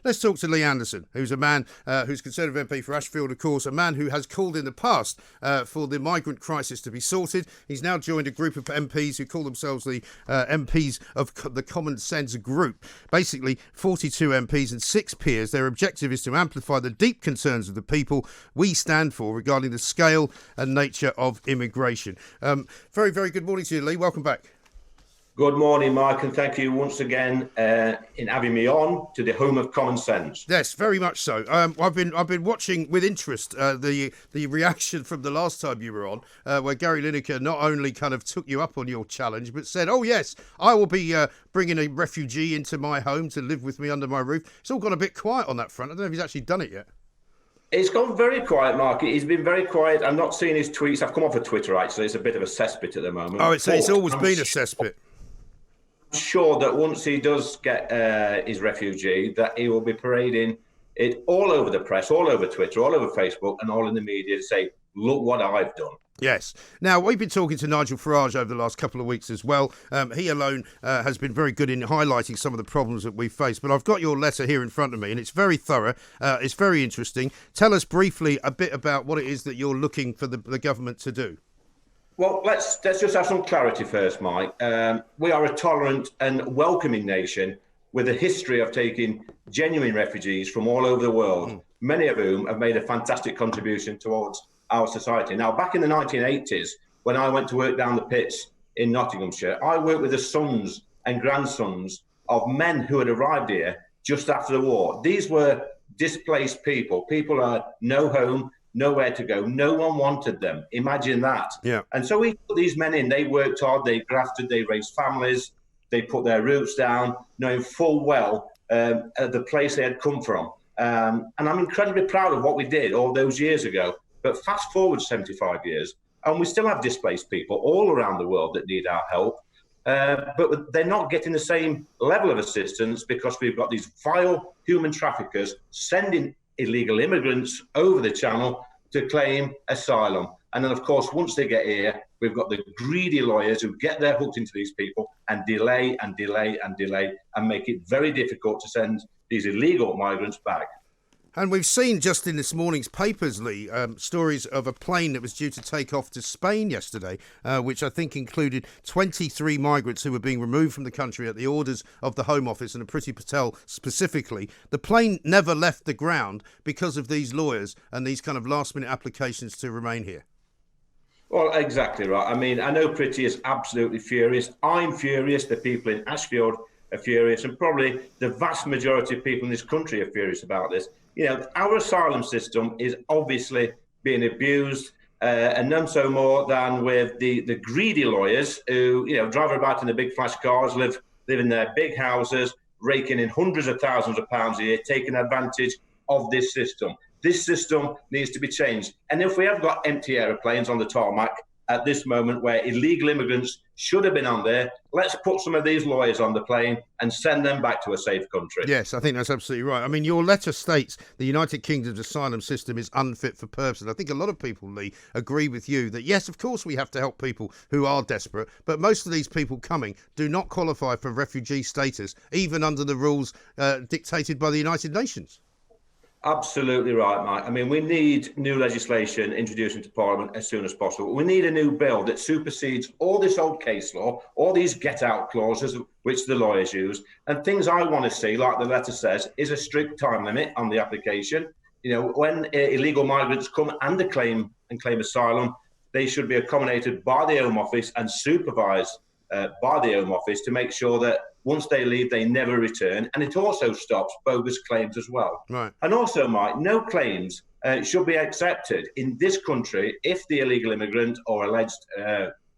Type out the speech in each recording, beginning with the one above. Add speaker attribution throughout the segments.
Speaker 1: Let's talk to Lee Anderson, who's a man who's Conservative MP for Ashfield, of course, a man who has called in the past for the migrant crisis to be sorted. He's now joined a group of MPs who call themselves the MPs of the Common Sense Group. Basically, 42 MPs and 6 peers. Their objective is to amplify the deep concerns of the people we stand for regarding the scale and nature of immigration. Very, very good morning to you, Lee. Welcome back.
Speaker 2: Good morning, Mike, and thank you once again in having me on to the home of common sense.
Speaker 1: Yes, very much so. I've been watching with interest the reaction from the last time you were on, where Gary Lineker not only kind of took you up on your challenge, but said, "Oh yes, I will be bringing a refugee into my home to live with me under my roof." It's all gone a bit quiet on that front. I don't know if he's actually done it yet.
Speaker 2: It's gone very quiet, Mark. He's been very quiet. I'm not seeing his tweets. I've come off of Twitter, actually. It's a bit of a cesspit at the moment.
Speaker 1: Oh, it's always been a cesspit.
Speaker 2: I'm sure that once he does get his refugee, that he will be parading it all over the press, all over Twitter, all over Facebook, and all in the media to say, "Look what I've done."
Speaker 1: Yes. Now, we've been talking to Nigel Farage over the last couple of weeks as well. He alone has been very good in highlighting some of the problems that we face. But I've got your letter here in front of me, and it's very thorough. It's very interesting. Tell us briefly a bit about what it is that you're looking for the government to do.
Speaker 2: Well, let's just have some clarity first, Mike. We are a tolerant and welcoming nation with a history of taking genuine refugees from all over the world, many of whom have made a fantastic contribution towards our society. Now, back in the 1980s, when I went to work down the pits in Nottinghamshire, I worked with the sons and grandsons of men who had arrived here just after the war. These were displaced people who had no home, nowhere to go. No one wanted them. Imagine that.
Speaker 1: Yeah.
Speaker 2: And so we put these men in. They worked hard. They grafted. They raised families. They put their roots down, knowing full well the place they had come from. And I'm incredibly proud of what we did all those years ago. But fast forward 75 years, and we still have displaced people all around the world that need our help. But they're not getting the same level of assistance because we've got these vile human traffickers sending illegal immigrants over the channel to claim asylum. And then, of course, once they get here, we've got the greedy lawyers who get their hooks into these people and delay and delay and delay and make it very difficult to send these illegal migrants back.
Speaker 1: And we've seen just in this morning's papers, Lee, stories of a plane that was due to take off to Spain yesterday, which I think included 23 migrants who were being removed from the country at the orders of the Home Office and Priti Patel specifically. The plane never left the ground because of these lawyers and these kind of last-minute applications to remain here.
Speaker 2: Well, exactly right. I mean, I know Priti is absolutely furious. I'm furious. The people in Ashfield are furious, and probably the vast majority of people in this country are furious about this. You know, our asylum system is obviously being abused, and none so more than with the greedy lawyers who, you know, drive about in the big flash cars, live in their big houses, raking in hundreds of thousands of pounds a year, taking advantage of this system. This system needs to be changed. And if we have got empty aeroplanes on the tarmac at this moment where illegal immigrants should have been on there, let's put some of these lawyers on the plane and send them back to a safe country.
Speaker 1: Yes, I think that's absolutely right. I mean, your letter states the United Kingdom's asylum system is unfit for purpose. And I think a lot of people, Lee, agree with you that, yes, of course we have to help people who are desperate, but most of these people coming do not qualify for refugee status, even under the rules dictated by the United Nations.
Speaker 2: Absolutely right, Mike. I mean, we need new legislation introduced into Parliament as soon as possible. We need a new bill that supersedes all this old case law, all these get-out clauses which the lawyers use, and things I want to see, like the letter says, is a strict time limit on the application. You know, when illegal migrants come and claim asylum, they should be accommodated by the Home Office and supervised by the Home Office to make sure that once they leave, they never return. And it also stops bogus claims as well.
Speaker 1: Right.
Speaker 2: And also, Mike, no claims should be accepted in this country if the illegal immigrant or alleged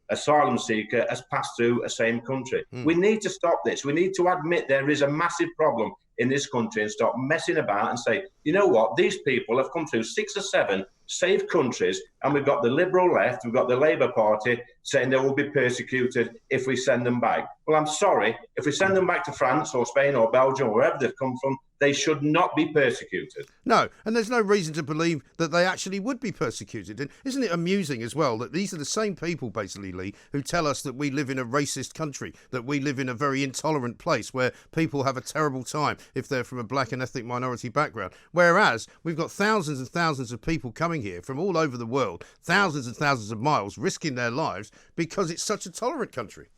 Speaker 2: asylum seeker has passed through a same country. We need to stop this. We need to admit there is a massive problem in this country and stop messing about and say, you know what, these people have come through 6 or 7 safe countries, and we've got the Liberal left, we've got the Labour Party saying they will be persecuted if we send them back. Well, I'm sorry, if we send them back to France or Spain or Belgium or wherever they've come from, they should not be persecuted.
Speaker 1: No, and there's no reason to believe that they actually would be persecuted. And isn't it amusing as well that these are the same people, basically, Lee, who tell us that we live in a racist country, that we live in a very intolerant place where people have a terrible time if they're from a black and ethnic minority background. Whereas we've got thousands and thousands of people coming here from all over the world, thousands and thousands of miles, risking their lives because it's such a tolerant country.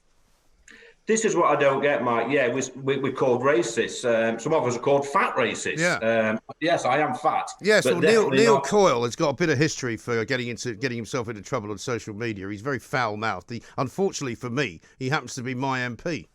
Speaker 2: This is what I don't get, Mike. Yeah, we're called racist. Some of us are called fat racists.
Speaker 1: Yeah.
Speaker 2: Yes, I am fat.
Speaker 1: Yes, well, Neil Coyle has got a bit of history for getting himself into trouble on social media. He's very foul-mouthed. Unfortunately for me, he happens to be my MP.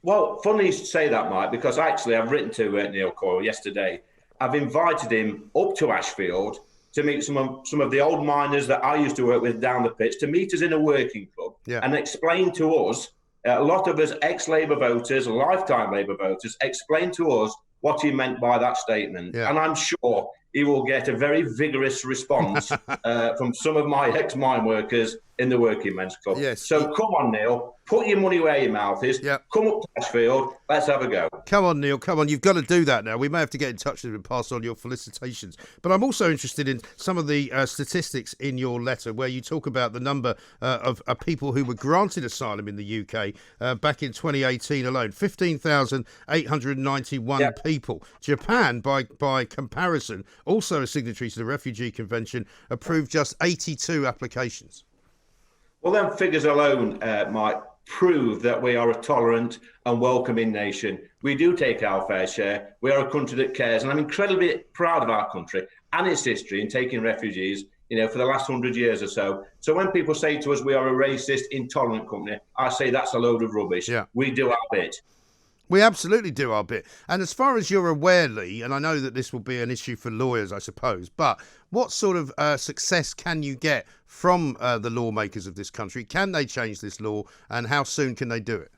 Speaker 2: Well, funny you should say that, Mike, because actually I've written to Neil Coyle yesterday. I've invited him up to Ashfield to meet some of the old miners that I used to work with down the pitch, to meet us in a working club and explain to us, a lot of us ex-Labour voters, lifetime Labour voters, explain to us what he meant by that statement. Yeah. And I'm sure he will get a very vigorous response from some of my ex-mine workers in the Working Men's Club.
Speaker 1: Yes.
Speaker 2: So come on, Neil, put your money where your mouth is. Yep. Come up to Ashfield, let's have a go.
Speaker 1: Come on, Neil, come on. You've got to do that now. We may have to get in touch with him and pass on your felicitations. But I'm also interested in some of the statistics in your letter where you talk about the number of people who were granted asylum in the UK back in 2018 alone. 15,891 people. Japan, by comparison, also a signatory to the Refugee Convention, approved just 82 applications.
Speaker 2: Well, them figures alone, Mike, prove that we are a tolerant and welcoming nation. We do take our fair share. We are a country that cares. And I'm incredibly proud of our country and its history in taking refugees, for the last 100 years or so. So when people say to us we are a racist, intolerant company, I say that's a load of rubbish. Yeah. We do our bit.
Speaker 1: We absolutely do our bit. And as far as you're aware, Lee, and I know that this will be an issue for lawyers, I suppose, but what sort of success can you get from the lawmakers of this country? Can they change this law, and how soon can they do it?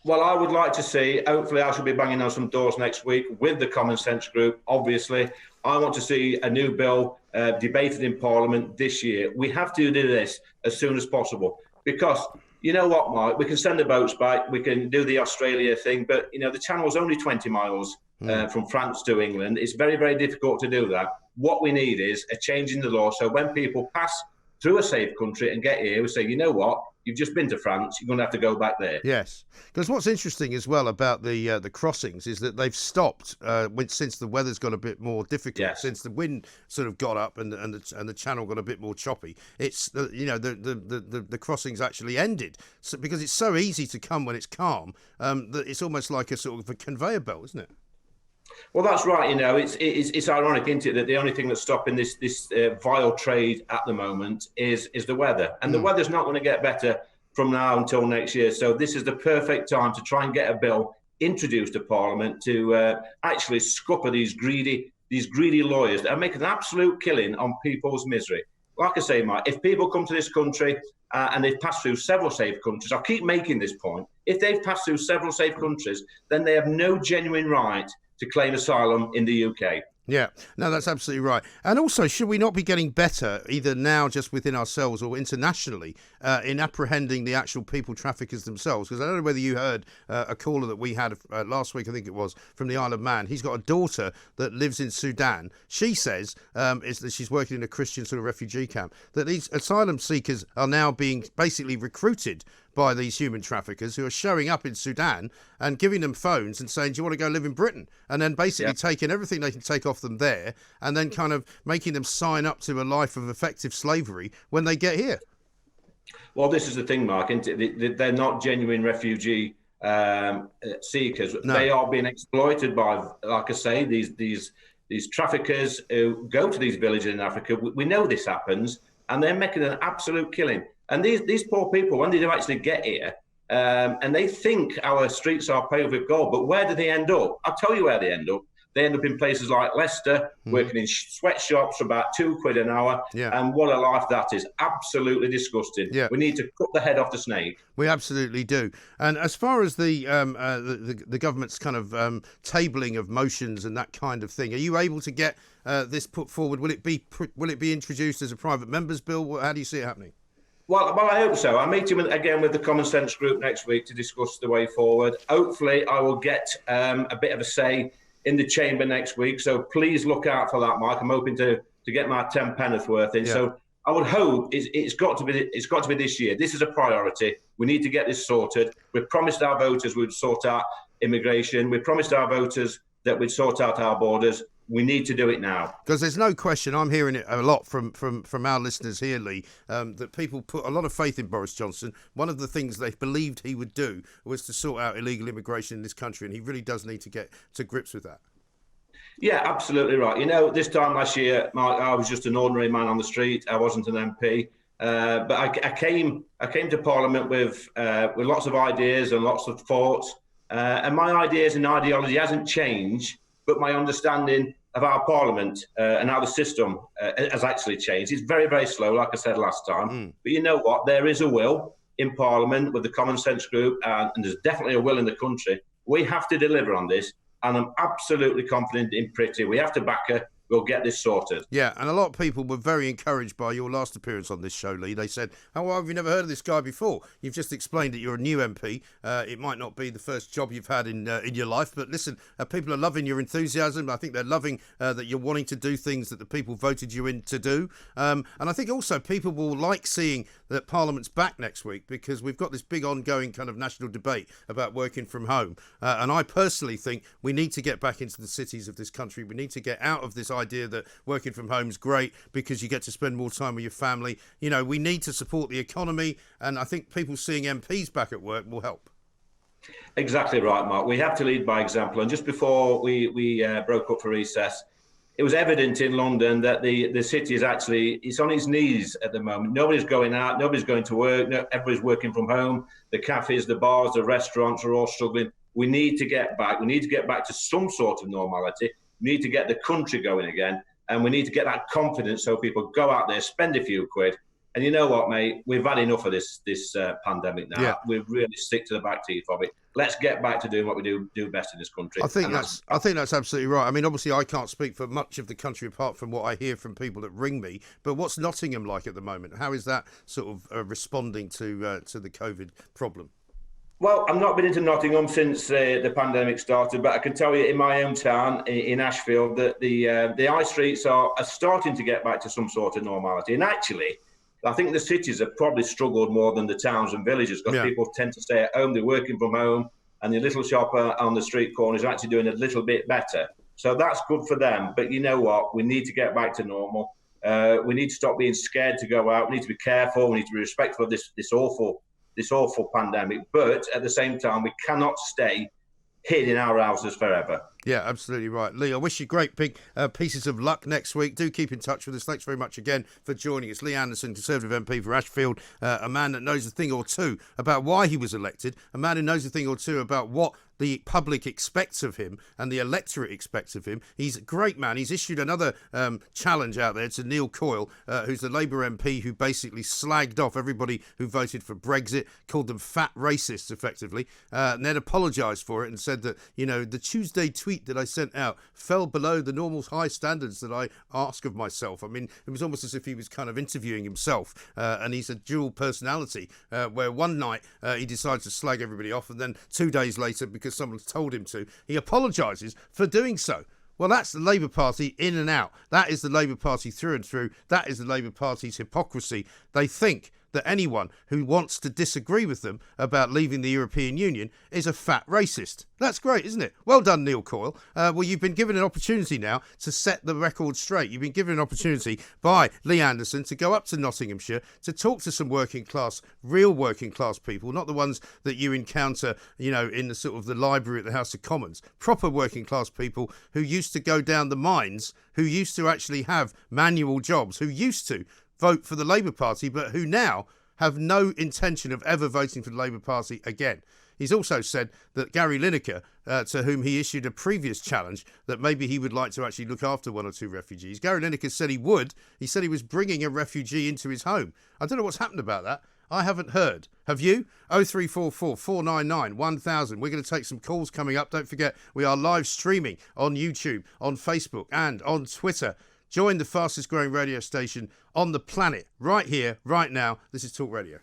Speaker 2: Well, I would like to see, hopefully I shall be banging on some doors next week with the Common Sense Group, obviously. I want to see a new bill debated in Parliament this year. We have to do this as soon as possible because... You know what, Mike? We can send the boats back. We can do the Australia thing. But, the channel's only 20 miles from France to England. It's very, very difficult to do that. What we need is a change in the law. So when people pass through a safe country and get here, we say, you know what? You've just been to France. You're going to have to go back there. Yes.
Speaker 1: Because what's interesting as well about the crossings is that they've stopped since the weather's got a bit more difficult, yes. Since the wind sort of got up and the channel got a bit more choppy. It's, the crossings actually ended because it's so easy to come when it's calm that it's almost like a sort of a conveyor belt, isn't it?
Speaker 2: Well, that's right. It's ironic, isn't it, that the only thing that's stopping this vile trade at the moment is the weather, and the weather's not going to get better from now until next year. So this is the perfect time to try and get a bill introduced to Parliament to actually scupper these greedy lawyers that are making an absolute killing on people's misery. Like I say, Mike, if people come to this country and they've passed through several safe countries, I'll keep making this point. If they've passed through several safe countries, then they have no genuine right to claim asylum in the UK.
Speaker 1: Yeah, no, that's absolutely right. And also, should we not be getting better, either now just within ourselves or internationally, in apprehending the actual people traffickers themselves? Because I don't know whether you heard a caller that we had last week, I think it was, from the Isle of Man. He's got a daughter that lives in Sudan. She says, is that she's working in a Christian sort of refugee camp, that these asylum seekers are now being basically recruited by these human traffickers who are showing up in Sudan and giving them phones and saying, do you want to go live in Britain? And then basically taking everything they can take off them there and then kind of making them sign up to a life of effective slavery when they get here.
Speaker 2: Well, this is the thing, Mark, isn't it? They're not genuine refugee seekers. No. They are being exploited by, like I say, these traffickers who go to these villages in Africa. We know this happens, and they're making an absolute killing. And these poor people, when they do actually get here, and they think our streets are paved with gold, but where do they end up? I'll tell you where they end up. They end up in places like Leicester, working in sweatshops for about £2 an hour.
Speaker 1: Yeah.
Speaker 2: And what a life that is. Absolutely disgusting.
Speaker 1: Yeah.
Speaker 2: We need to cut the head off the snake.
Speaker 1: We absolutely do. And as far as the government's kind of tabling of motions and that kind of thing, are you able to get this put forward? Will it be introduced as a private member's bill? How do you see it happening?
Speaker 2: Well, I hope so. I'm meeting again with the Common Sense Group next week to discuss the way forward. Hopefully, I will get a bit of a say in the chamber next week. So please look out for that, Mike. I'm hoping to get my 10 penneth worth in. Yeah. So I would hope it's got to be this year. This is a priority. We need to get this sorted. We promised our voters we'd sort out immigration. We promised our voters that we'd sort out our borders. We need to do it now. Because
Speaker 1: there's no question, I'm hearing it a lot from our listeners here, Lee, that people put a lot of faith in Boris Johnson. One of the things they believed he would do was to sort out illegal immigration in this country, and he really does need to get to grips with that.
Speaker 2: Yeah, absolutely right. You know, this time last year, Mark, I was just an ordinary man on the street. I wasn't an MP. But I came to Parliament with lots of ideas and lots of thoughts. And my ideas and ideology hasn't changed, but my understanding of our Parliament and how the system has actually changed. It's very, very slow, like I said last time. But you know what? There is a will in Parliament with the Common Sense Group, and there's definitely a will in the country. We have to deliver on this, and I'm absolutely confident in Pretty. We have to back her. We'll get this sorted.
Speaker 1: Yeah, and a lot of people were very encouraged by your last appearance on this show, Lee. They said, "Oh, well, have you never heard of this guy before? You've just explained that you're a new MP. It might not be the first job you've had in your life, but listen, people are loving your enthusiasm. I think they're loving that you're wanting to do things that the people voted you in to do. And I think also people will like seeing that Parliament's back next week, because we've got this big ongoing kind of national debate about working from home. And I personally think we need to get back into the cities of this country. We need to get out of this idea that working from home is great because you get to spend more time with your family. You know, we need to support the economy, and I think people seeing MPs back at work will help.
Speaker 2: Exactly right, Mark. We have to lead by example. And just before we broke up for recess, it was evident in London that the city is it's on its knees at the moment. Nobody's going out, nobody's going to work, everybody's working from home. The cafes, the bars, the restaurants are all struggling. We need to get back. We need to get back to some sort of normality. We need to get the country going again, and we need to get that confidence so people go out there, spend a few quid. And you know what, mate? We've had enough of this pandemic now. Yeah. We're really sick to the back teeth of it. Let's get back to doing what we do best in this country.
Speaker 1: I think that's absolutely right. I mean, obviously, I can't speak for much of the country apart from what I hear from people that ring me. But what's Nottingham like at the moment? How is that sort of responding to the COVID problem?
Speaker 2: Well, I've not been into Nottingham since the pandemic started, but I can tell you in my own town, in Ashfield, that the high streets are starting to get back to some sort of normality. And actually, I think the cities have probably struggled more than the towns and villages, because people tend to stay at home, they're working from home, and the little shop on the street corner is actually doing a little bit better. So that's good for them. But you know what? We need to get back to normal. We need to stop being scared to go out. We need to be careful. We need to be respectful of this awful pandemic, but at the same time, we cannot stay hid in our houses forever.
Speaker 1: Yeah, absolutely right. Lee, I wish you great big pieces of luck next week. Do keep in touch with us. Thanks very much again for joining us. Lee Anderson, Conservative MP for Ashfield, a man that knows a thing or two about why he was elected, a man who knows a thing or two about what the public expects of him and the electorate expects of him. He's a great man. He's issued another challenge out there to Neil Coyle, who's the Labour MP who basically slagged off everybody who voted for Brexit, called them fat racists, effectively, and then apologised for it and said that, you know, the Tuesday tweet that I sent out fell below the normal high standards that I ask of myself. I mean, it was almost as if he was kind of interviewing himself, and he's a dual personality, where one night he decides to slag everybody off, and then 2 days later, because someone's told him to, he apologises for doing so. Well, that's the Labour Party in and out. That is the Labour Party through and through. That is the Labour Party's hypocrisy. They think that anyone who wants to disagree with them about leaving the European Union is a fat racist. That's great, isn't it? Well done, Neil Coyle. Well, you've been given an opportunity now to set the record straight. You've been given an opportunity by Lee Anderson to go up to Nottinghamshire to talk to some working class, real working class people, not the ones that you encounter, you know, in the sort of the library at the House of Commons. Proper working class people who used to go down the mines, who used to actually have manual jobs, who used to vote for the Labour Party, but who now have no intention of ever voting for the Labour Party again. He's also said that Gary Lineker, to whom he issued a previous challenge, that maybe he would like to actually look after 1 or 2 refugees. Gary Lineker said he would. He said he was bringing a refugee into his home. I don't know what's happened about that. I haven't heard. Have you? 0344 499 1000. We're going to take some calls coming up. Don't forget, we are live streaming on YouTube, on Facebook and on Twitter. Join the fastest growing radio station on the planet right here, right now. This is Talk Radio.